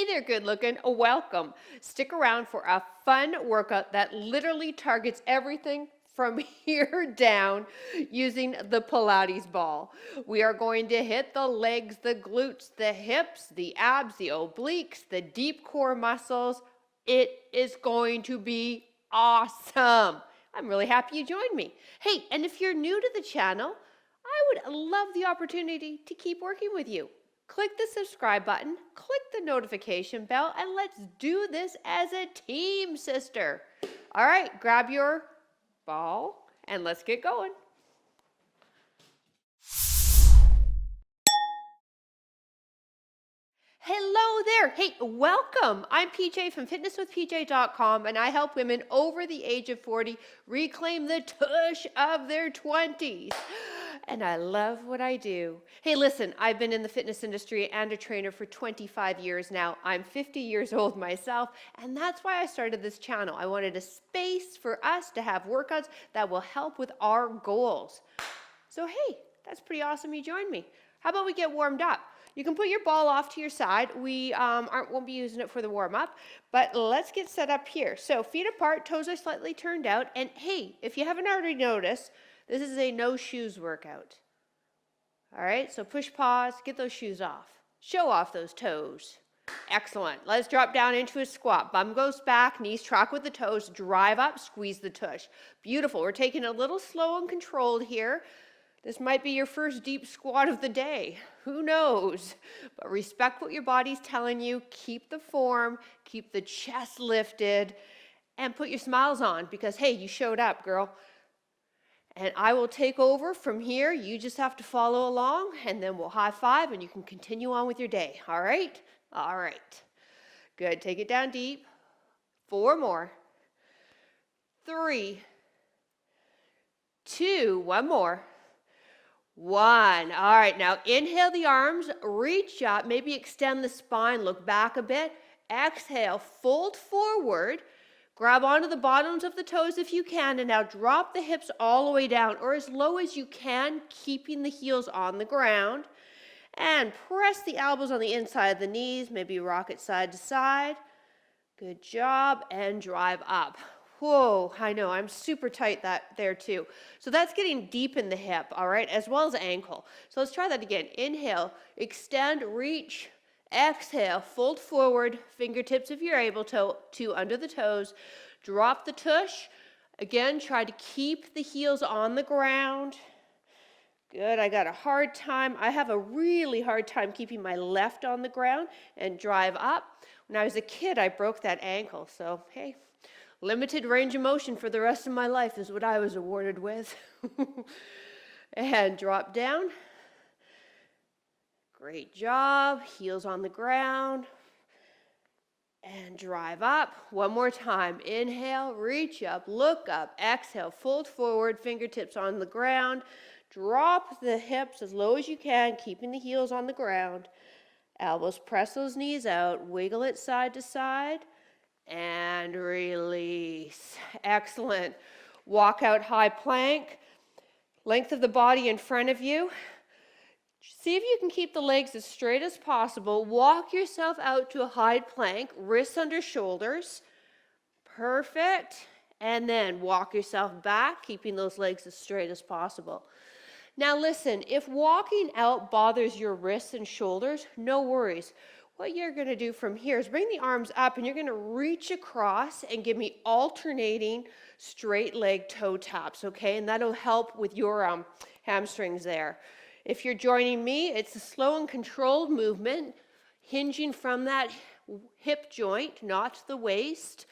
Hey there, good looking. Welcome. Stick around for a fun workout that literally targets everything from here down using the Pilates ball. We are going to hit the legs, the glutes, the hips, the abs, the obliques, the deep core muscles. It is going to be awesome. I'm really happy you joined me. Hey, and if you're new to the channel, I would love the opportunity to keep working with you. Click the subscribe button, click the notification bell, and let's do this as a team, sister. All right, grab your ball and let's get going. Hello there. Hey, welcome. I'm PJ from fitnesswithpj.com, and I help women over the age of 40 reclaim the tush of their 20s. And I love what I do. Hey, listen, I've been in the fitness industry and a trainer for 25 years now. I'm 50 years old myself, and that's why I started this channel. I wanted a space for us to have workouts that will help with our goals. So, hey, that's pretty awesome you joined me. How about we get warmed up? You can put your ball off to your side. We won't be using it for the warm-up, but let's get set up here. So feet apart, toes are slightly turned out, and hey, if you haven't already noticed, this is a no shoes workout. All right, so push pause, get those shoes off. Show off those toes. Excellent. Let's drop down into a squat. Bum goes back, knees track with the toes, drive up, squeeze the tush. Beautiful. We're taking it a little slow and controlled here. This might be your first deep squat of the day. Who knows? But respect what your body's telling you. Keep the form, keep the chest lifted, and put your smiles on because, hey, you showed up, girl. And I will take over from here. You just have to follow along, and then we'll high five, and you can continue on with your day. All right? All right. Good. Take it down deep. 4 more. 3, 2, 1 more. 1. All right, now inhale the arms, reach up, maybe extend the spine, look back a bit. Exhale, fold forward, grab onto the bottoms of the toes if you can, and now drop the hips all the way down or as low as you can, keeping the heels on the ground. And press the elbows on the inside of the knees, maybe rock it side to side. Good job, and drive up. Whoa, I know, I'm super tight there too. So that's getting deep in the hip, all right, as well as ankle. So let's try that again. Inhale, extend, reach, exhale, fold forward, fingertips if you're able to under the toes. Drop the tush. Again, try to keep the heels on the ground. Good, I got a hard time. I have a really hard time keeping my left on the ground and drive up. When I was a kid, I broke that ankle, so hey. Limited range of motion for the rest of my life is what I was awarded with. And drop down. Great job. Heels on the ground. And drive up. One more time. Inhale, reach up, look up. Exhale, fold forward, fingertips on the ground. Drop the hips as low as you can, keeping the heels on the ground. Elbows press those knees out. Wiggle it side to side. And release. Excellent. Walk out high plank. Length of the body in front of you. See if you can keep the legs as straight as possible. Walk yourself out to a high plank, wrists under shoulders. Perfect. And then walk yourself back, keeping those legs as straight as possible. Now listen, if walking out bothers your wrists and shoulders, no worries. What you're going to do from here is bring the arms up and you're going to reach across and give me alternating straight leg toe taps, okay? And that'll help with your hamstrings there. If you're joining me, it's a slow and controlled movement, hinging from that hip joint, not the waist.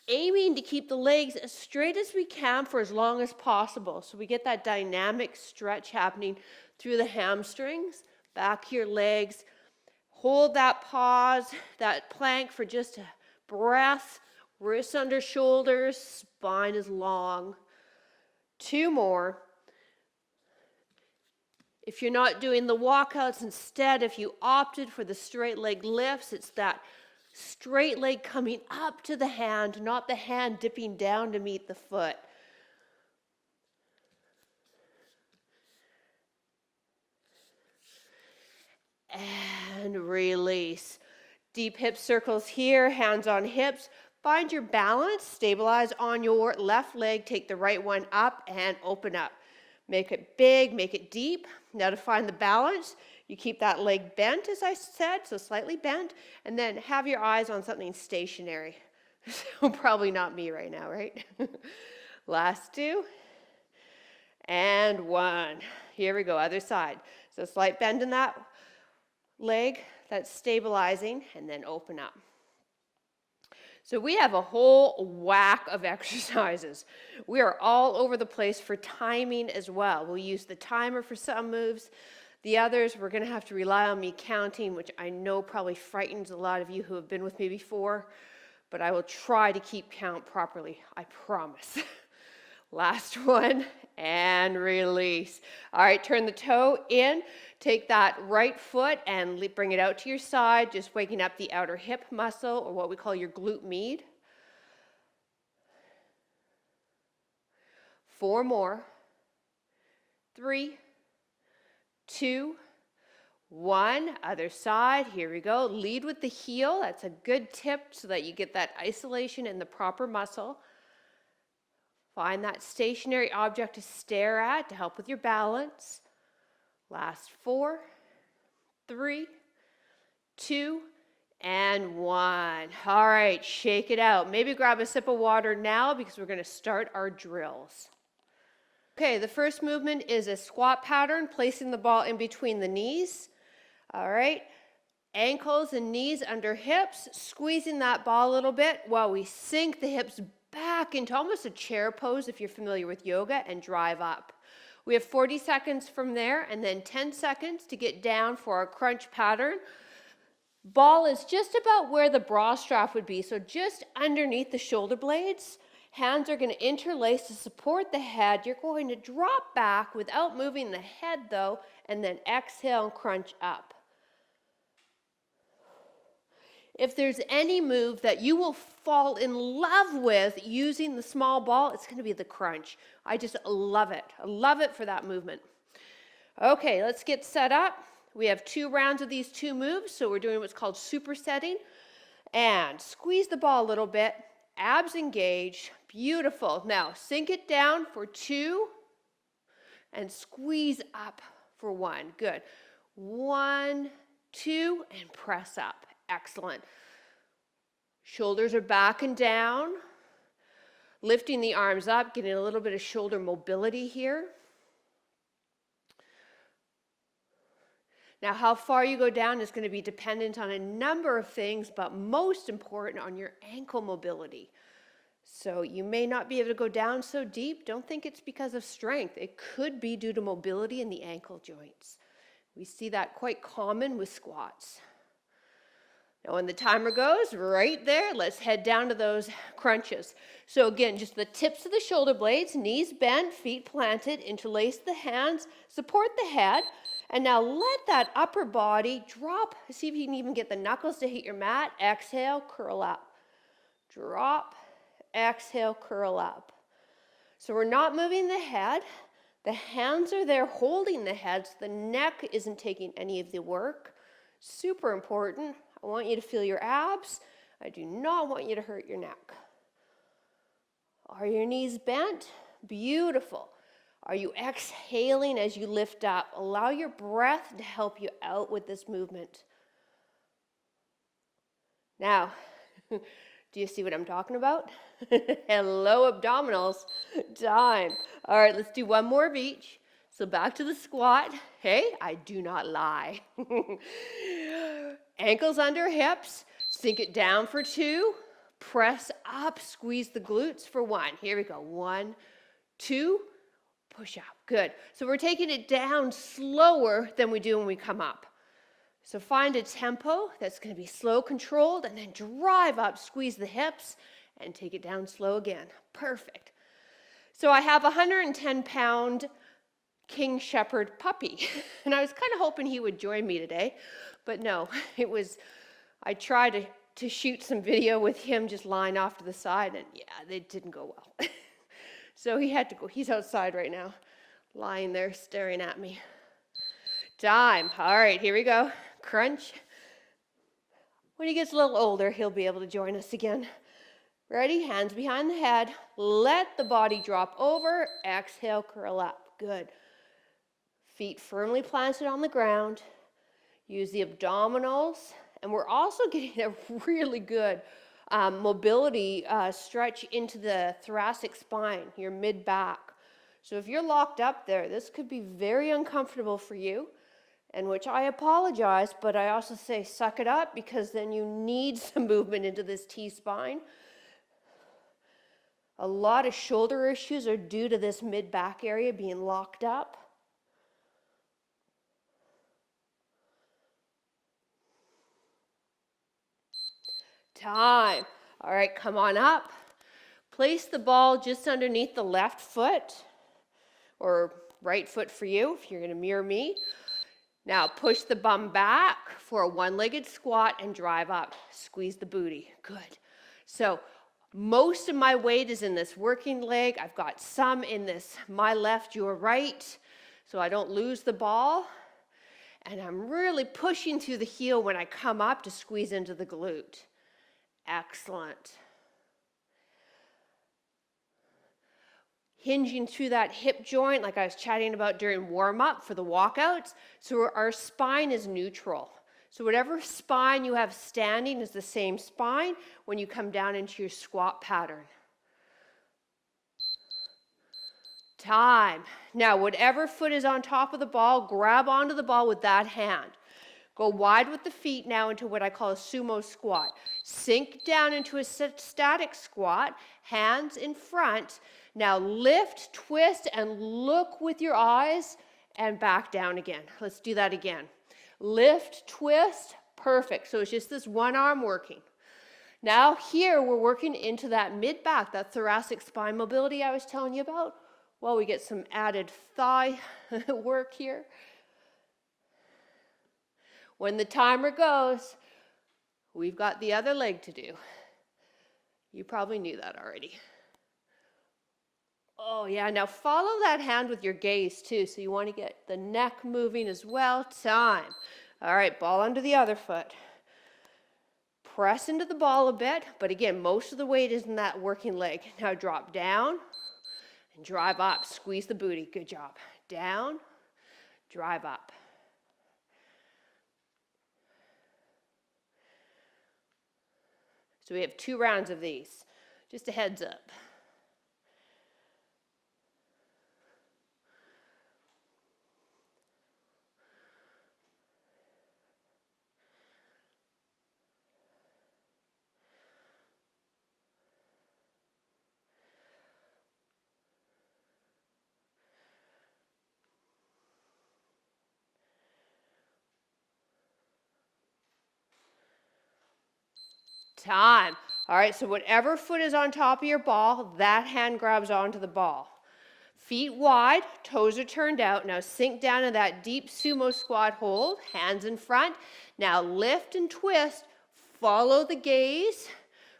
Aiming to keep the legs as straight as we can for as long as possible. So we get that dynamic stretch happening through the hamstrings, back your legs. Hold that pause, that plank for just a breath. Wrists under shoulders, spine is long. 2 more. If you're not doing the walkouts, instead, if you opted for the straight leg lifts, it's that straight leg coming up to the hand, not the hand dipping down to meet the foot. And release. Deep hip circles here, hands on hips. Find your balance, stabilize on your left leg, take the right one up and open up. Make it big, make it deep. Now to find the balance, you keep that leg bent, as I said, so slightly bent, and then have your eyes on something stationary. So probably not me right now, right? Last two. And one. Here we go, other side. So slight bend in that leg, that's stabilizing, and then open up. So we have a whole whack of exercises. We are all over the place for timing as well. We'll use the timer for some moves. The others, we're going to have to rely on me counting, which I know probably frightens a lot of you who have been with me before, but I will try to keep count properly, I promise. Last one, and release. All right, turn the toe in. Take that right foot and bring it out to your side, just waking up the outer hip muscle, or what we call your glute med. 4 more. 3, 2, 1. Other side. Here we go. Lead with the heel. That's a good tip so that you get that isolation in the proper muscle. Find that stationary object to stare at to help with your balance. Last 4, 3, 2, and 1. All right, shake it out. Maybe grab a sip of water now because we're going to start our drills. Okay, the first movement is a squat pattern, placing the ball in between the knees. All right, ankles and knees under hips, squeezing that ball a little bit while we sink the hips back into almost a chair pose if you're familiar with yoga, and drive up. We have 40 seconds from there and then 10 seconds to get down for our crunch pattern. Ball is just about where the bra strap would be, so just underneath the shoulder blades. Hands are going to interlace to support the head. You're going to drop back without moving the head though, and then exhale and crunch up. If there's any move that you will fall in love with using the small ball, it's going to be the crunch. I just love it. I love it for that movement. Okay, let's get set up. We have 2 rounds of these 2 moves, so we're doing what's called supersetting. And squeeze the ball a little bit. Abs engaged. Beautiful. Now, sink it down for 2 and squeeze up for 1. Good. 1, 2, and press up. Excellent. Shoulders are back and down. Lifting the arms up, getting a little bit of shoulder mobility here. Now, how far you go down is going to be dependent on a number of things, but most important on your ankle mobility. So you may not be able to go down so deep. Don't think it's because of strength. It could be due to mobility in the ankle joints. We see that quite common with squats. Now when the timer goes, right there, let's head down to those crunches. So again, just the tips of the shoulder blades, knees bent, feet planted, interlace the hands, support the head, and now let that upper body drop. See if you can even get the knuckles to hit your mat. Exhale, curl up. Drop, exhale, curl up. So we're not moving the head. The hands are there holding the head, so the neck isn't taking any of the work. Super important. I want you to feel your abs. I do not want you to hurt your neck. Are your knees bent? Beautiful. Are you exhaling as you lift up? Allow your breath to help you out with this movement. Now, do you see what I'm talking about? Hello, abdominals. Time. All right, let's do 1 more of each. So back to the squat. Hey, I do not lie. Ankles under hips. Sink it down for 2. Press up. Squeeze the glutes for 1. Here we go. 1, 2. Push up. Good. So we're taking it down slower than we do when we come up. So find a tempo that's going to be slow, controlled, and then drive up, squeeze the hips, and take it down slow again. Perfect. So I have a 110-pound King Shepherd puppy, and I was kind of hoping he would join me today, but no, I tried to shoot some video with him just lying off to the side, and yeah, it didn't go well. So he had to go. He's outside right now, lying there staring at me. Time. All right, here we go. Crunch. When he gets a little older, he'll be able to join us again. Ready? Hands behind the head. Let the body drop over. Exhale, curl up. Good. Feet firmly planted on the ground. Use the abdominals. And we're also getting a really good mobility stretch into the thoracic spine, your mid-back. So if you're locked up there, this could be very uncomfortable for you, and which I apologize, but I also say suck it up, because then you need some movement into this T-spine. A lot of shoulder issues are due to this mid-back area being locked up. Time. All right, come on up. Place the ball just underneath the left foot, or right foot for you if you're going to mirror me. Now push the bum back for a one-legged squat and drive up. Squeeze the booty. Good. So most of my weight is in this working leg. I've got some in this my left, your right, so I don't lose the ball. And I'm really pushing through the heel when I come up to squeeze into the glute. Excellent. Hinging through that hip joint like I was chatting about during warm-up for the walkouts, so our spine is neutral. So whatever spine you have standing is the same spine when you come down into your squat pattern. Time. Now whatever foot is on top of the ball, grab onto the ball with that hand. Go wide with the feet now into what I call a sumo squat. Sink down into a static squat, hands in front. Now lift, twist, and look with your eyes and back down again. Let's do that again. Lift, twist, perfect. So it's just this one arm working. Now here we're working into that mid-back, that thoracic spine mobility I was telling you about. Well, we get some added thigh work here. When the timer goes, we've got the other leg to do. You probably knew that already. Oh yeah, now follow that hand with your gaze too. So you want to get the neck moving as well. Time. All right, ball under the other foot. Press into the ball a bit, but again, most of the weight is in that working leg. Now drop down and drive up. Squeeze the booty. Good job. Down, drive up. So we have 2 rounds of these. Just a heads up. Time. All right, so whatever foot is on top of your ball, that hand grabs onto the ball. Feet wide, toes are turned out. Now sink down in that deep sumo squat hold, hands in front. Now lift and twist, follow the gaze,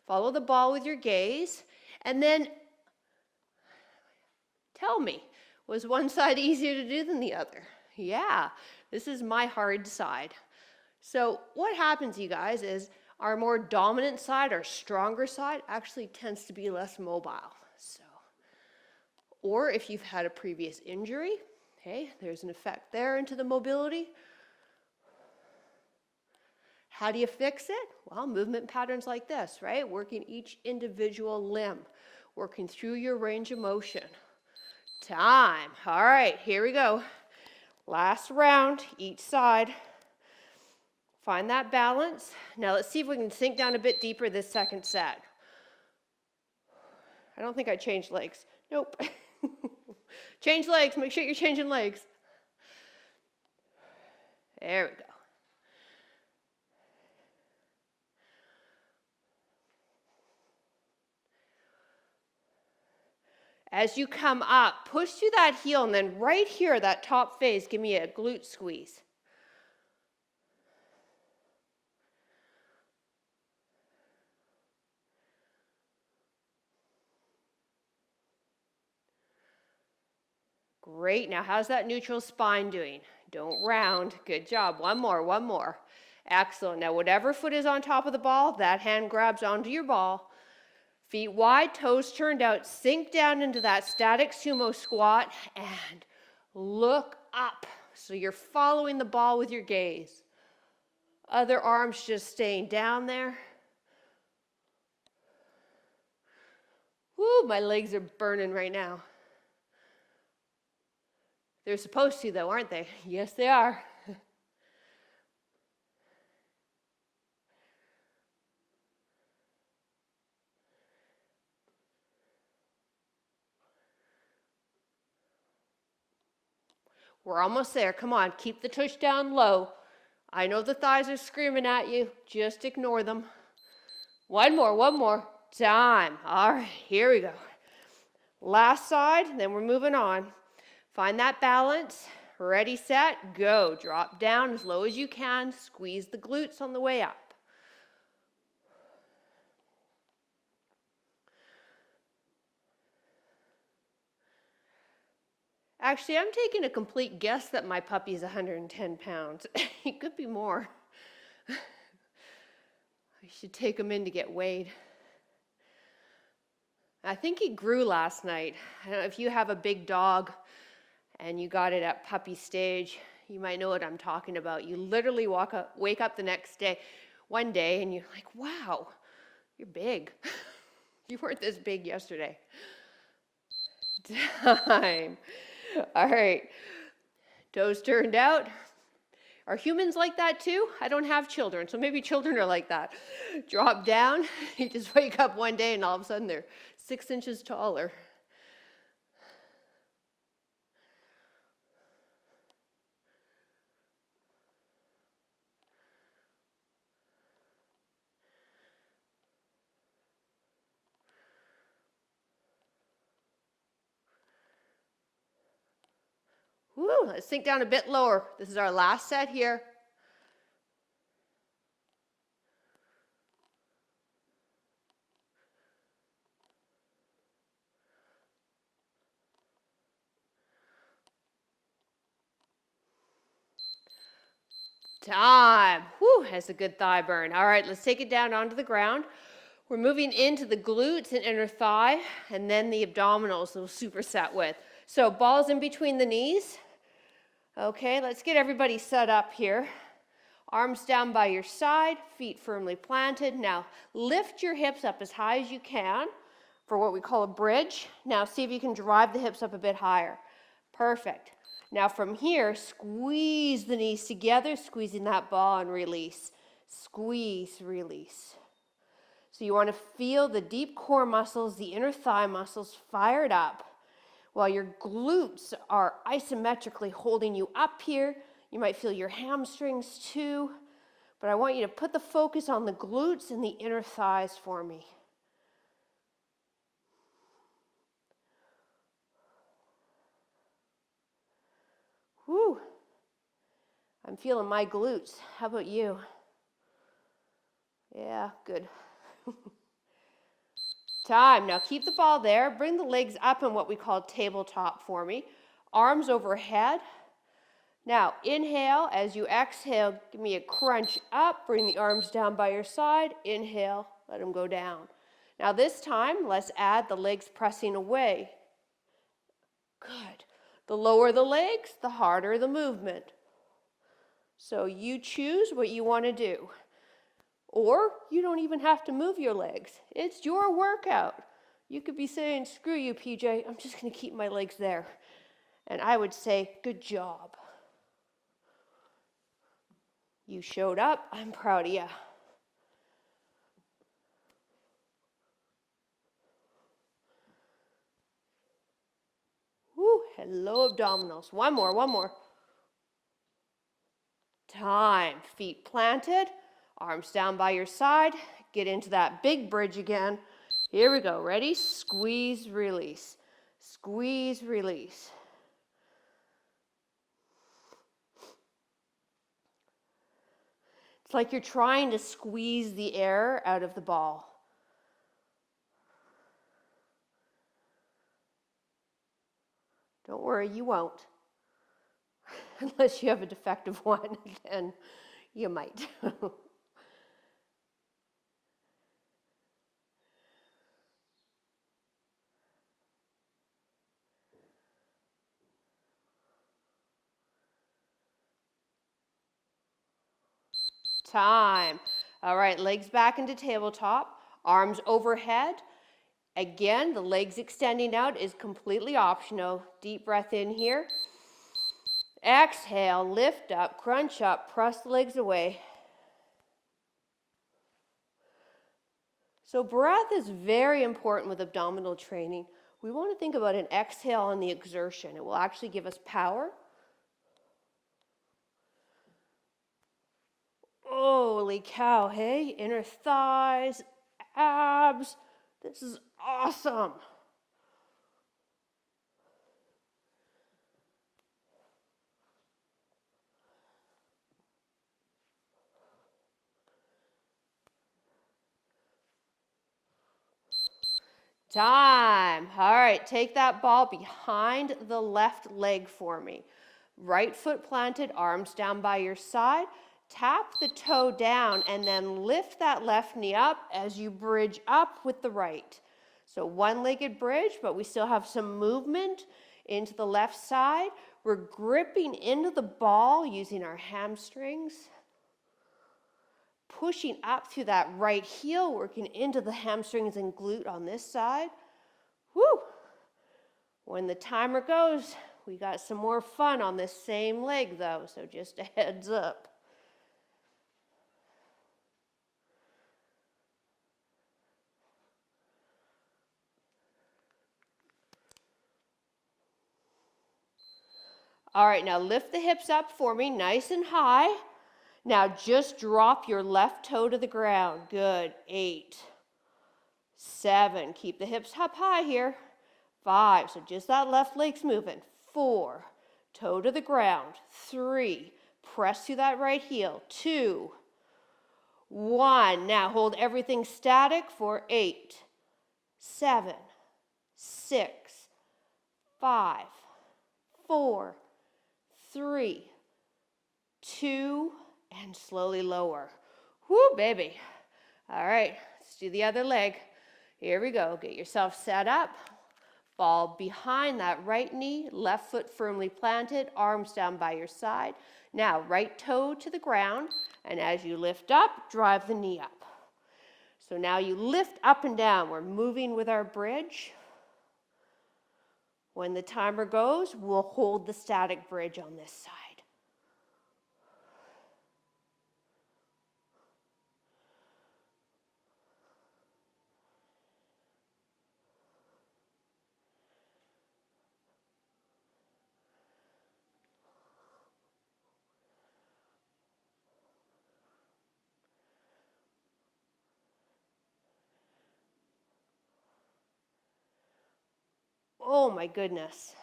follow the ball with your gaze, and then tell me, was one side easier to do than the other? Yeah, this is my hard side. So what happens, you guys, is our more dominant side, our stronger side, actually tends to be less mobile. So, or if you've had a previous injury, okay, there's an effect there into the mobility. How do you fix it? Well, movement patterns like this, right? Working each individual limb, working through your range of motion. Time. All right, here we go. Last round, each side. Find that balance. Now let's see if we can sink down a bit deeper this second set. I don't think I changed legs. Nope. Change legs. Make sure you're changing legs. There we go. As you come up, push through that heel, and then right here, that top phase, give me a glute squeeze. Great. Now, how's that neutral spine doing? Don't round. Good job. One more. Excellent. Now, whatever foot is on top of the ball, that hand grabs onto your ball. Feet wide, toes turned out. Sink down into that static sumo squat and look up. So you're following the ball with your gaze. Other arms just staying down there. Woo, my legs are burning right now. They're supposed to though, aren't they? Yes, they are. We're almost there. Come on, keep the tush down low. I know the thighs are screaming at you. Just ignore them. One more. Time. All right, here we go. Last side, then we're moving on. Find that balance. Ready, set, go. Drop down as low as you can. Squeeze the glutes on the way up. Actually, I'm taking a complete guess that my puppy's 110 pounds. He could be more. I should take him in to get weighed. I think he grew last night. I don't know if you have a big dog and you got it at puppy stage, you might know what I'm talking about. You literally wake up the next day, one day, and you're like, wow, you're big. You weren't this big yesterday. Time. All right, toes turned out. Are humans like that too? I don't have children, so maybe children are like that. Drop down, you just wake up one day and all of a sudden they're 6 inches taller. Woo, let's sink down a bit lower. This is our last set here. Time. Whew, that's a good thigh burn. All right, let's take it down onto the ground. We're moving into the glutes and inner thigh, and then the abdominals we'll superset with. So balls in between the knees. Okay, let's get everybody set up here. Arms down by your side, feet firmly planted. Now lift your hips up as high as you can for what we call a bridge. Now see if you can drive the hips up a bit higher. Perfect. Now from here, squeeze the knees together, squeezing that ball and release. Squeeze, release. So you want to feel the deep core muscles, the inner thigh muscles fired up while your glutes are isometrically holding you up here. You might feel your hamstrings too, but I want you to put the focus on the glutes and the inner thighs for me. Whew. I'm feeling my glutes. How about you? Yeah, good. Time. Now keep the ball there. Bring the legs up in what we call tabletop for me. Arms overhead. Now inhale. As you exhale, give me a crunch up. Bring the arms down by your side. Inhale. Let them go down. Now this time, let's add the legs pressing away. Good. The lower the legs, the harder the movement. So you choose what you want to do. Or you don't even have to move your legs. It's your workout. You could be saying, screw you, PJ, I'm just going to keep my legs there. And I would say, good job. You showed up. I'm proud of you. Woo, hello, abdominals. One more. Time. Feet planted. Arms down by your side. Get into that big bridge again. Here we go. Ready? Squeeze, release. Squeeze, release. It's like you're trying to squeeze the air out of the ball. Don't worry, you won't. Unless you have a defective one, then You might. Time. All right, legs back into tabletop, arms overhead. Again, the legs extending out is completely optional. Deep breath in here. Exhale, lift up, crunch up, press the legs away. So breath is very important with abdominal training. We want to think about an exhale on the exertion. It will actually give us power. Holy cow, hey? Inner thighs, abs. This is awesome. Time. All right, take that ball behind the left leg for me. Right foot planted, arms down by your side. Tap the toe down and then lift that left knee up as you bridge up with the right. So one-legged bridge, but we still have some movement into the left side. We're gripping into the ball using our hamstrings. Pushing up through that right heel, working into the hamstrings and glute on this side. Woo! When the timer goes, we got some more fun on this same leg though, so just a heads up. All right, now lift the hips up for me, nice and high. Now just drop your left toe to the ground. Good. 8, 7. Keep the hips up high here. 5. So just that left leg's moving. 4. Toe to the ground. 3. Press through that right heel. 2, 1. Now hold everything static for 8, 7, 6, 5, 4, 3, 2, and slowly lower. Whoo, baby. All right, let's do the other leg. Here we go. Get yourself set up. Ball behind that right knee, left foot firmly planted, arms down by your side. Now, right toe to the ground, and as you lift up, drive the knee up. So now you lift up and down. We're moving with our bridge. When the timer goes, we'll hold the static bridge on this side. Oh my goodness.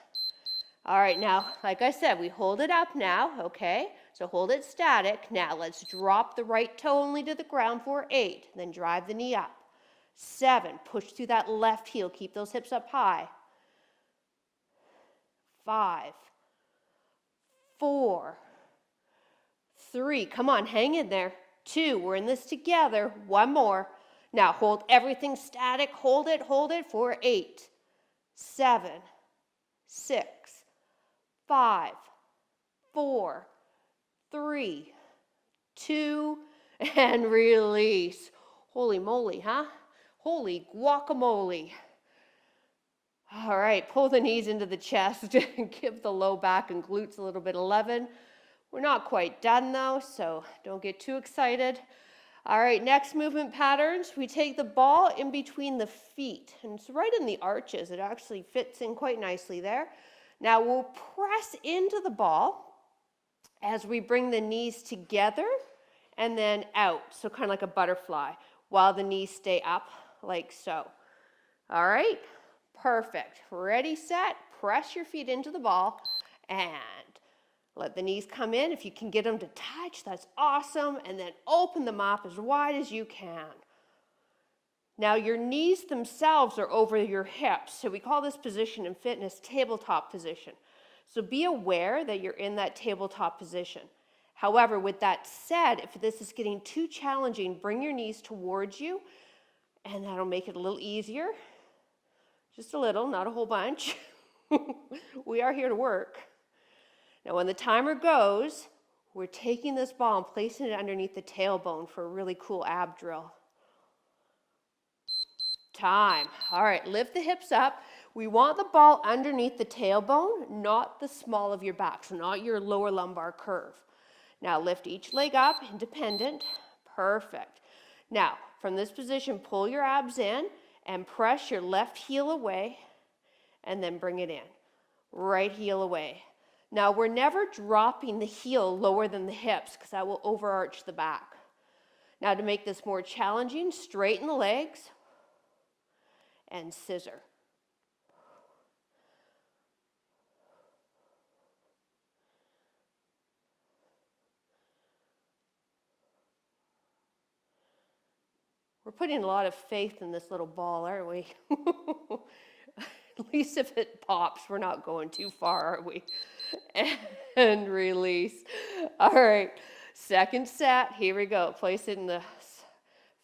All right, now, like I said, we hold it up now, okay? So hold it static. Now let's drop the right toe only to the ground for 8, then drive the knee up. 7, push through that left heel, keep those hips up high. 5, 4, 3, come on, hang in there. 2, we're in this together. 1 more. Now hold everything static, hold it for 8, 7, 6, 5, 4, 3, 2, and release. Holy moly, huh? Holy guacamole. All right, pull the knees into the chest and give the low back and glutes a little bit of lovin'. We're not quite done though, so don't get too excited. All right, next movement patterns. We take the ball in between the feet, and it's right in the arches. It actually fits in quite nicely there. Now we'll press into the ball as we bring the knees together and then out, so kind of like a butterfly, while the knees stay up like so. All right, perfect. Ready, set, press your feet into the ball and let the knees come in. If you can get them to touch, that's awesome. And then open them up as wide as you can. Now your knees themselves are over your hips. So we call this position in fitness tabletop position. So be aware that you're in that tabletop position. However, with that said, if this is getting too challenging, bring your knees towards you, and that'll make it a little easier. Just a little, not a whole bunch. We are here to work. Now, when the timer goes, we're taking this ball and placing it underneath the tailbone for a really cool ab drill. Time. All right, lift the hips up. We want the ball underneath the tailbone, not the small of your back, so not your lower lumbar curve. Now, lift each leg up, independent. Perfect. Now, from this position, pull your abs in and press your left heel away, and then bring it in. Right heel away. Now, we're never dropping the heel lower than the hips because that will overarch the back. Now, to make this more challenging, straighten the legs and scissor. We're putting a lot of faith in this little ball, aren't we? At least if it pops, we're not going too far, are we? And release. All right, second set. Here we go. Place it in the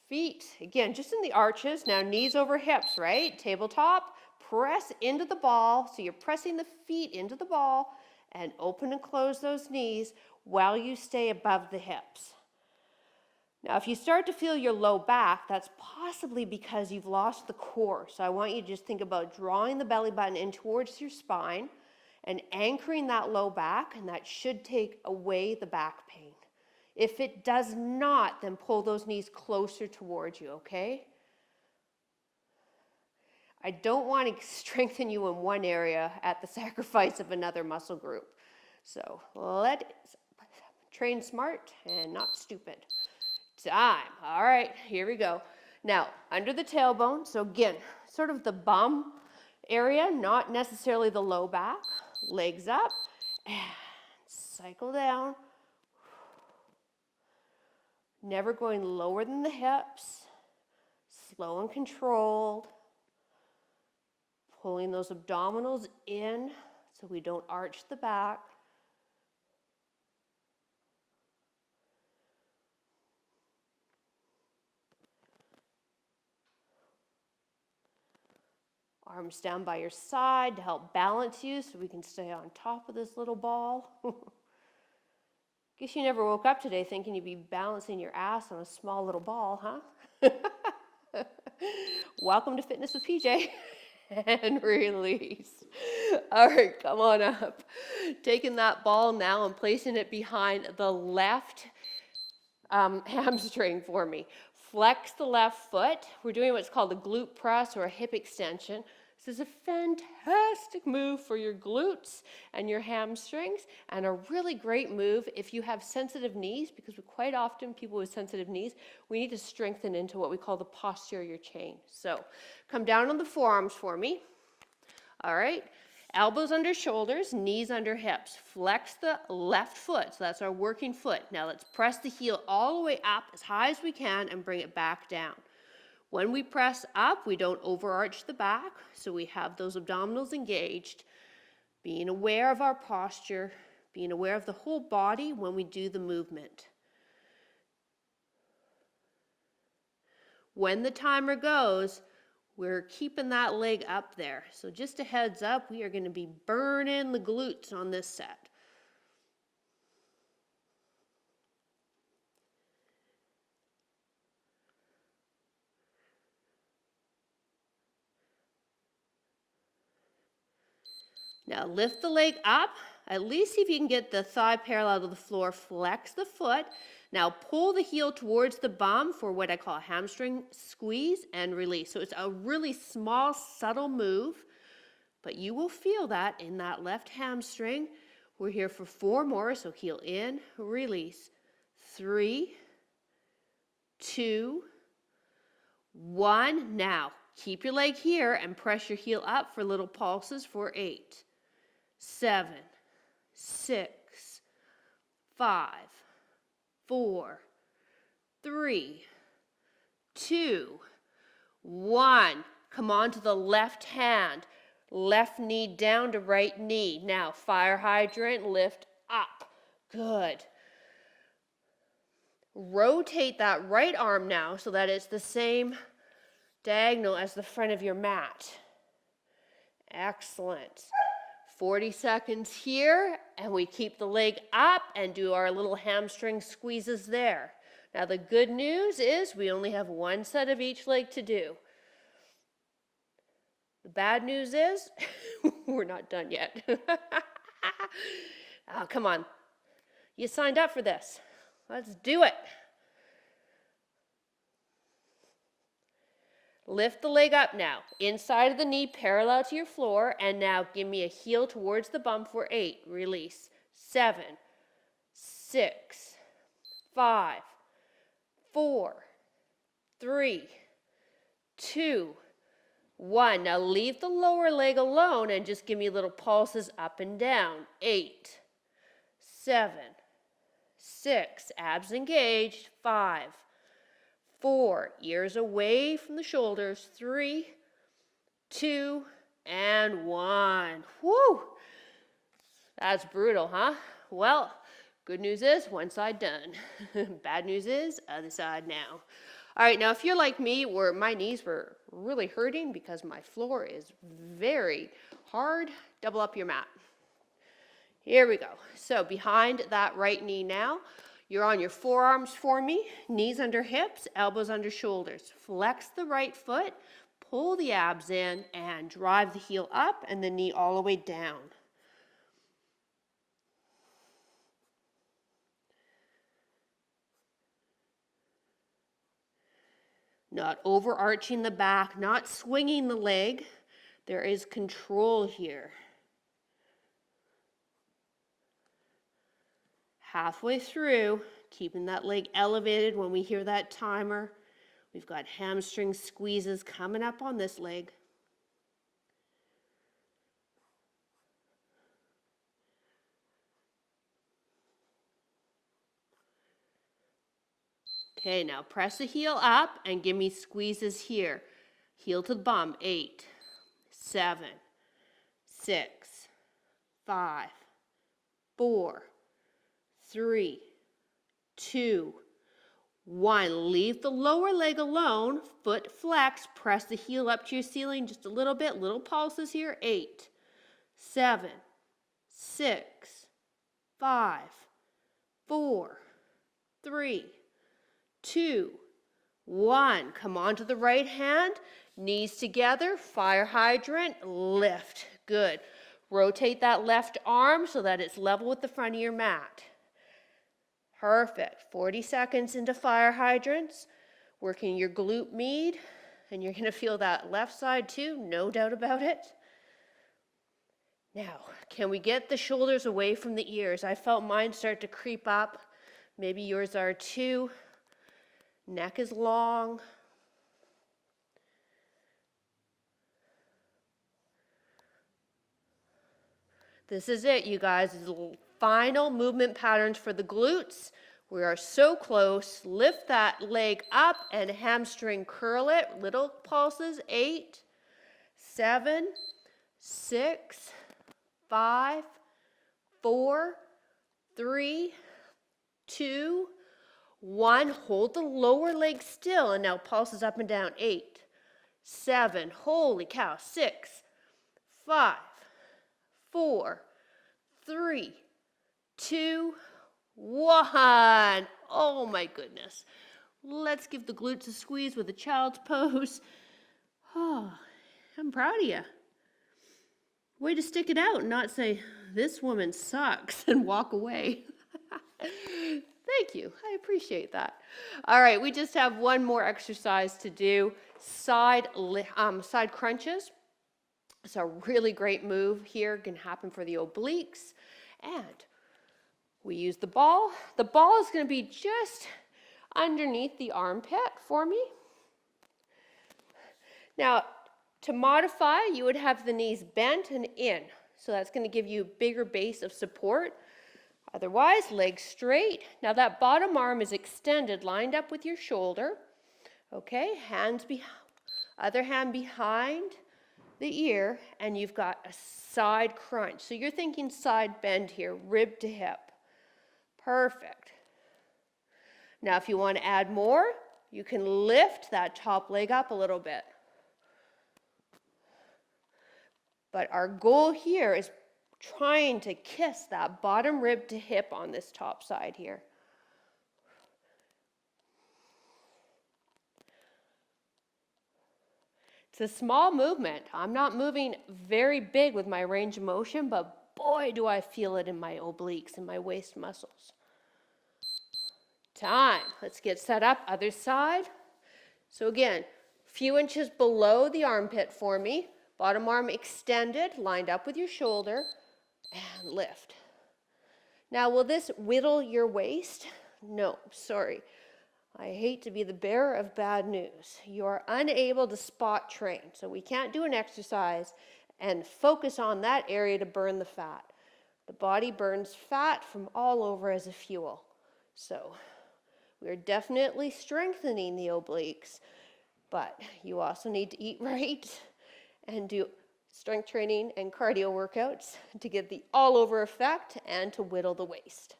feet. Again, just in the arches. Now, knees over hips, right? Tabletop. Press into the ball. So you're pressing the feet into the ball and open and close those knees while you stay above the hips. Now, if you start to feel your low back, that's possibly because you've lost the core. So I want you to just think about drawing the belly button in towards your spine and anchoring that low back, and that should take away the back pain. If it does not, then pull those knees closer towards you, okay? I don't want to strengthen you in one area at the sacrifice of another muscle group. So let's train smart and not stupid. Time. All right, here we go. Now, under the tailbone, so again, sort of the bum area, not necessarily the low back. Legs up, and cycle down. Never going lower than the hips. Slow and controlled. Pulling those abdominals in so we don't arch the back. Arms down by your side to help balance you so we can stay on top of this little ball. Guess you never woke up today thinking you'd be balancing your ass on a small little ball, huh? Welcome to Fitness with PJ. And release. All right, come on up. Taking that ball now and placing it behind the left hamstring for me. Flex the left foot. We're doing what's called a glute press or a hip extension. This is a fantastic move for your glutes and your hamstrings, and a really great move if you have sensitive knees, because quite often people with sensitive knees, we need to strengthen into what we call the posterior chain. So come down on the forearms for me. All right. Elbows under shoulders, knees under hips. Flex the left foot, so that's our working foot. Now let's press the heel all the way up as high as we can and bring it back down. When we press up, we don't overarch the back, so we have those abdominals engaged. Being aware of our posture, being aware of the whole body when we do the movement. When the timer goes, we're keeping that leg up there. So just a heads up, we are going to be burning the glutes on this set. Now lift the leg up, at least see if you can get the thigh parallel to the floor, flex the foot. Now pull the heel towards the bum for what I call a hamstring squeeze and release. So it's a really small, subtle move, but you will feel that in that left hamstring. We're here for 4 more, so heel in, release. 3, 2, 1. Now keep your leg here and press your heel up for little pulses for 8. 7, 6, 5, 4, 3, 2, 1. Come on to the left hand. Left knee down to right knee. Now, fire hydrant, lift up. Good. Rotate that right arm now so that it's the same diagonal as the front of your mat. Excellent. 40 seconds here, and we keep the leg up and do our little hamstring squeezes there. Now the good news is we only have one set of each leg to do. The bad news is we're not done yet. Oh, come on. You signed up for this. Let's do it. Lift the leg up now, inside of the knee, parallel to your floor, and now give me a heel towards the bum for 8. Release. 7, 6, 5, 4, 3, 2, 1. Now leave the lower leg alone and just give me little pulses up and down. 8, 7, 6, abs engaged. 5, 4, ears away from the shoulders. 3, 2, and 1. Woo! That's brutal, huh? Well, good news is one side done. Bad news is other side now. All right, now if you're like me, where my knees were really hurting because my floor is very hard, double up your mat. Here we go. So behind that right knee now, you're on your forearms for me, knees under hips, elbows under shoulders. Flex the right foot, pull the abs in, and drive the heel up and the knee all the way down. Not overarching the back, not swinging the leg. There is control here. Halfway through, keeping that leg elevated when we hear that timer. We've got hamstring squeezes coming up on this leg. Okay, now press the heel up and give me squeezes here. Heel to the bum. 8, 7, 6, 5, 4, 3, 2, 1. Leave the lower leg alone. Foot flex. Press the heel up to your ceiling just a little bit. Little pulses here. 8, 7, 6, 5, 4, 3, 2, 1. Come on to the right hand. Knees together. Fire hydrant. Lift. Good. Rotate that left arm so that it's level with the front of your mat. Perfect. 40 seconds into fire hydrants. Working your glute med. And you're going to feel that left side too. No doubt about it. Now, can we get the shoulders away from the ears? I felt mine start to creep up. Maybe yours are too. Neck is long. This is it, you guys. This is the final movement patterns for the glutes. We are so close. Lift that leg up and hamstring curl it. Little pulses. 8, 7, 6, 5, 4, 3, 2, 1. Hold the lower leg still, and now pulses up and down. 8, 7, holy cow, 6, 5, 4, 3, 2, 1. Oh my goodness. Let's give the glutes a squeeze with a child's pose. Oh, I'm proud of you. Way to stick it out and not say, this woman sucks, and walk away. Thank you. I appreciate that. All right, we just have one more exercise to do. Side crunches. It's a really great move here. Can happen for the obliques. And we use the ball. The ball is going to be just underneath the armpit for me. Now, to modify, you would have the knees bent and in. So that's going to give you a bigger base of support. Otherwise, legs straight. Now that bottom arm is extended, lined up with your shoulder. Okay, other hand behind the ear, and you've got a side crunch. So you're thinking side bend here, rib to hip. Perfect. Now, if you want to add more, you can lift that top leg up a little bit. But our goal here is trying to kiss that bottom rib to hip on this top side here. It's a small movement. I'm not moving very big with my range of motion, but boy, do I feel it in my obliques and my waist muscles. Time. Let's get set up. Other side. So again, few inches below the armpit for me. Bottom arm extended, lined up with your shoulder, and lift. Now, will this whittle your waist? No, sorry. I hate to be the bearer of bad news. You are unable to spot train, so we can't do an exercise and focus on that area to burn the fat. The body burns fat from all over as a fuel. So we're definitely strengthening the obliques, but you also need to eat right and do strength training and cardio workouts to get the all-over effect and to whittle the waist.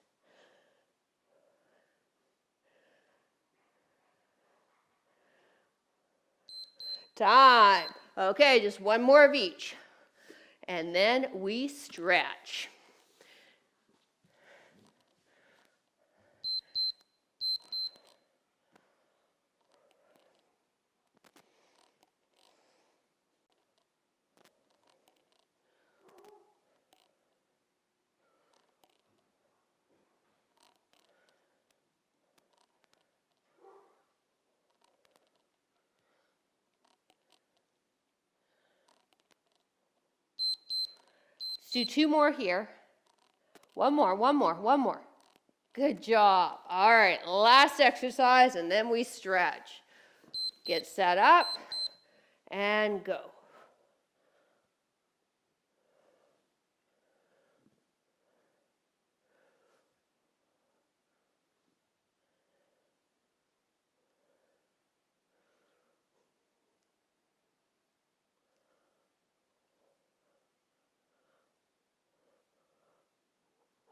Time. Okay, just one more of each. And then we stretch. Do two more here. One more. Good job. All right, last exercise, and then we stretch. Get set up and go.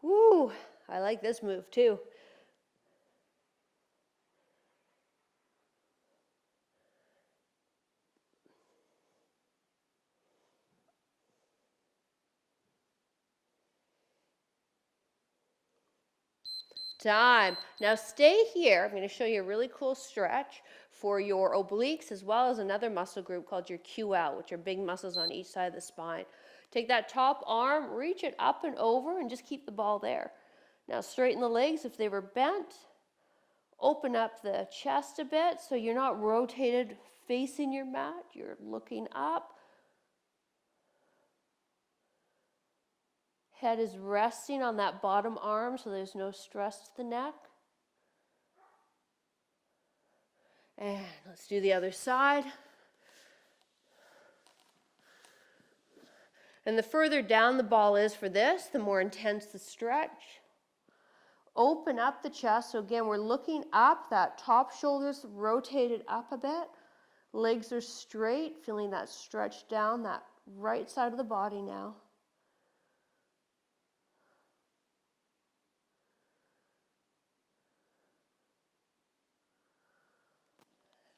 Woo, I like this move too. Time. Now stay here. I'm going to show you a really cool stretch for your obliques as well as another muscle group called your QL, which are big muscles on each side of the spine. Take that top arm, reach it up and over, and just keep the ball there. Now straighten the legs if they were bent. Open up the chest a bit so you're not rotated facing your mat. You're looking up. Head is resting on that bottom arm so there's no stress to the neck. And let's do the other side. And the further down the ball is for this, the more intense the stretch. Open up the chest. So again, we're looking up, that top shoulder's rotated up a bit. Legs are straight, feeling that stretch down that right side of the body now.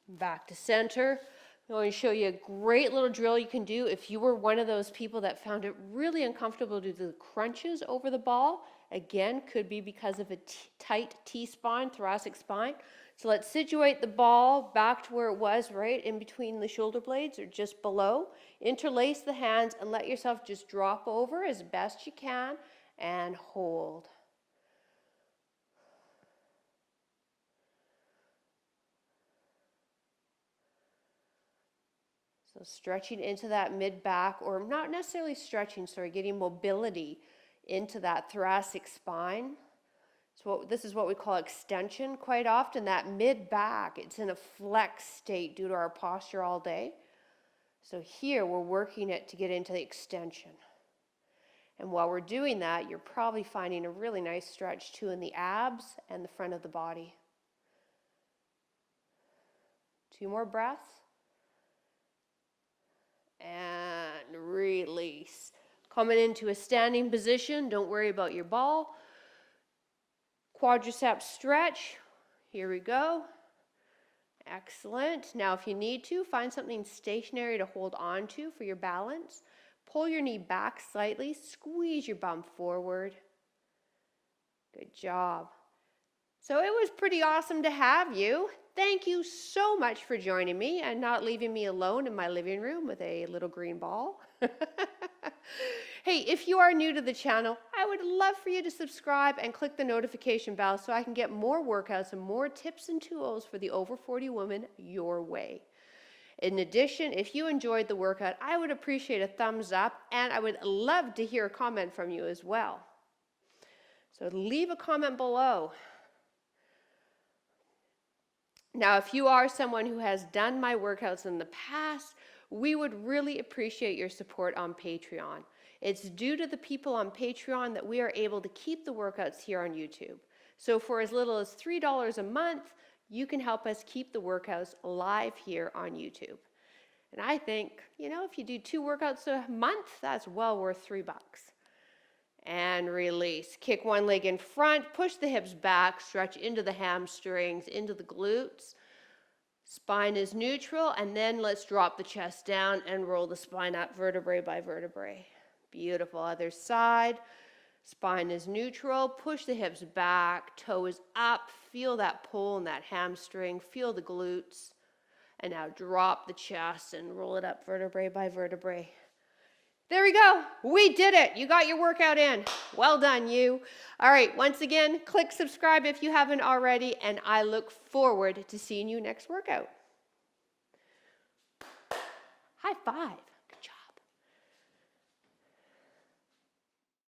Back to center. I'm going to show you a great little drill you can do if you were one of those people that found it really uncomfortable to do the crunches over the ball. Again, could be because of a tight T-spine, thoracic spine. So let's situate the ball back to where it was, right in between the shoulder blades or just below. Interlace the hands and let yourself just drop over as best you can and hold. So stretching into that mid-back, or not necessarily stretching, sorry, getting mobility into that thoracic spine. So this is what we call extension quite often. That mid-back, it's in a flex state due to our posture all day. So here we're working it to get into the extension. And while we're doing that, you're probably finding a really nice stretch too in the abs and the front of the body. 2 more breaths. And release. Coming into a standing position, don't worry about your ball. Quadricep stretch. Here we go. Excellent. Now, if you need to, find something stationary to hold on to for your balance. Pull your knee back slightly. Squeeze your bum forward. Good job. So it was pretty awesome to have you. Thank you so much for joining me and not leaving me alone in my living room with a little green ball. Hey, if you are new to the channel, I would love for you to subscribe and click the notification bell so I can get more workouts and more tips and tools for the over 40 woman your way. In addition, if you enjoyed the workout, I would appreciate a thumbs up, and I would love to hear a comment from you as well. So leave a comment below. Now, if you are someone who has done my workouts in the past, we would really appreciate your support on Patreon. It's due to the people on Patreon that we are able to keep the workouts here on YouTube. So for as little as $3 a month, you can help us keep the workouts live here on YouTube. And I think, if you do 2 workouts a month, that's well worth $3. And release. Kick one leg in front, push the hips back, stretch into the hamstrings, into the glutes. Spine is neutral, and then let's drop the chest down and roll the spine up vertebrae by vertebrae. Beautiful. Other side. Spine is neutral. Push the hips back. Toe is up. Feel that pull in that hamstring. Feel the glutes. And now drop the chest and roll it up vertebrae by vertebrae. There we go. We did it. You got your workout in. Well done, you. All right. Once again, click subscribe if you haven't already, and I look forward to seeing you next workout. High five.